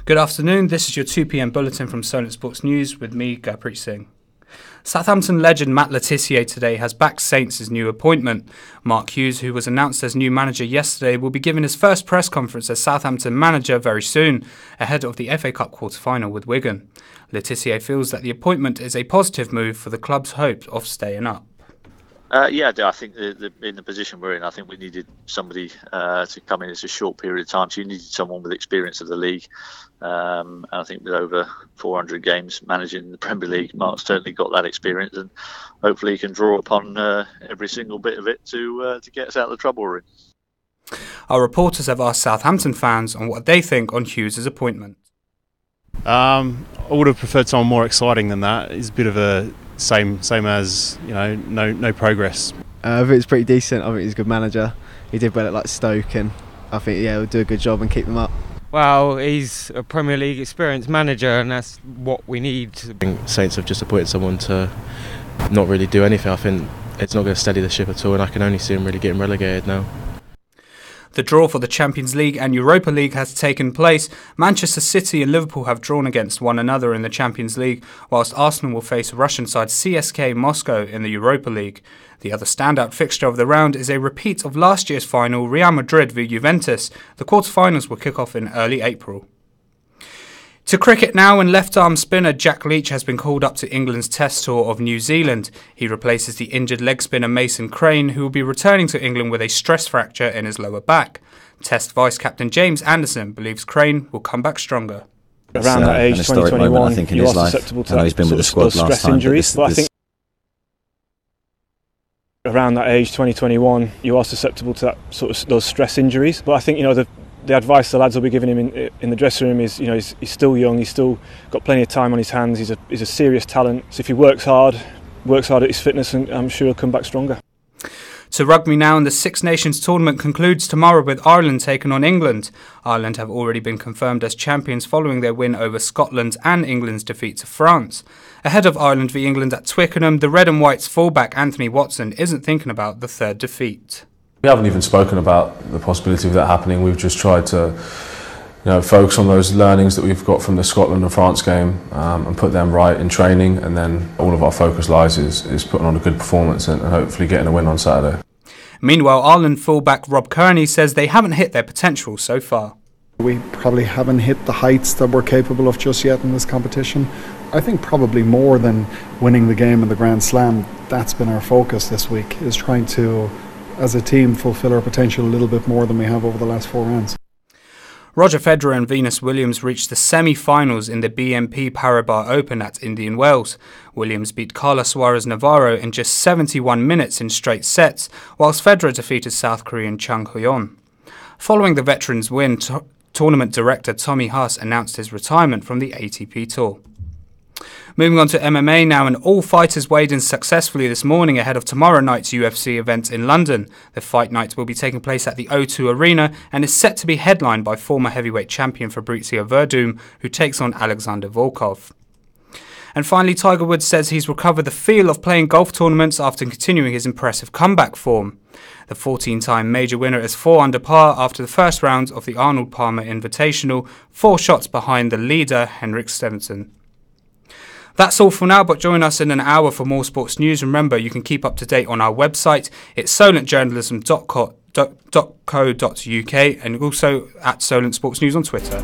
Good afternoon, this is your 2 p.m. bulletin from Solent Sports News with me, Gurpreet Singh. Southampton legend Matt Le Tissier today has backed Saints' new appointment. Mark Hughes, who was announced as new manager yesterday, will be giving his first press conference as Southampton manager very soon, ahead of the FA Cup quarter-final with Wigan. Le Tissier feels that the appointment is a positive move for the club's hope of staying up. I think in the position we're in, I think we needed somebody to come in. It's a short period of time, so you needed someone with experience of the league. And I think with over 400 games managing the Premier League, Mark's certainly got that experience, and hopefully he can draw upon every single bit of it to get us out of the trouble we're in. Our reporters have asked Southampton fans on what they think on Hughes' appointment. I would have preferred someone more exciting than that. He's a bit of a same as, no progress. I think it's pretty decent. I think he's a good manager. He did well at Stoke, and I think he'll do a good job and keep them up. Well, he's a Premier League experienced manager, and that's what we need. I think Saints have just appointed someone to not really do anything. I think it's not going to steady the ship at all, and I can only see him really getting relegated now. The draw for the Champions League and Europa League has taken place. Manchester City and Liverpool have drawn against one another in the Champions League, whilst Arsenal will face Russian side CSKA Moscow in the Europa League. The other standout fixture of the round is a repeat of last year's final, Real Madrid v Juventus. The quarter-finals will kick off in early April. To cricket now, and left-arm spinner Jack Leach has been called up to England's Test tour of New Zealand. He replaces the injured leg spinner Mason Crane, who will be returning to England with a stress fracture in his lower back. Test vice-captain James Anderson believes Crane will come back stronger. Around that age, 2021, you are susceptible to those stress injuries. But I think around that age, 2021, you are susceptible to those stress injuries. But I think the advice the lads will be giving him in the dressing room is, he's still young, he's still got plenty of time on his hands, he's a serious talent. So if he works hard at his fitness, and I'm sure he'll come back stronger. To rugby now, and the Six Nations tournament concludes tomorrow with Ireland taking on England. Ireland have already been confirmed as champions following their win over Scotland and England's defeat to France. Ahead of Ireland v England at Twickenham, the Red and White's fullback Anthony Watson isn't thinking about the third defeat. We haven't even spoken about the possibility of that happening. We've just tried to focus on those learnings that we've got from the Scotland and France game and put them right in training, and then all of our focus lies is putting on a good performance and hopefully getting a win on Saturday. Meanwhile, Ireland fullback Rob Kearney says they haven't hit their potential so far. We probably haven't hit the heights that we're capable of just yet in this competition. I think probably more than winning the game in the Grand Slam, that's been our focus this week, is trying to, as a team, fulfil our potential a little bit more than we have over the last 4 rounds. Roger Federer and Venus Williams reached the semi-finals in the BNP Paribas Open at Indian Wells. Williams beat Carlos Suarez Navarro in just 71 minutes in straight sets, whilst Federer defeated South Korean Chung Hyo-yeon. Following the veterans' win, tournament director Tommy Haas announced his retirement from the ATP Tour. Moving on to MMA now, and all fighters weighed in successfully this morning ahead of tomorrow night's UFC event in London. The fight night will be taking place at the O2 Arena and is set to be headlined by former heavyweight champion Fabrizio Verdum, who takes on Alexander Volkov. And finally, Tiger Woods says he's recovered the feel of playing golf tournaments after continuing his impressive comeback form. The 14-time major winner is 4 under par after the first round of the Arnold Palmer Invitational, 4 shots behind the leader Henrik Stenson. That's all for now, but join us in an hour for more sports news. Remember, you can keep up to date on our website. It's solentjournalism.co.uk and also at Solent Sports News on Twitter.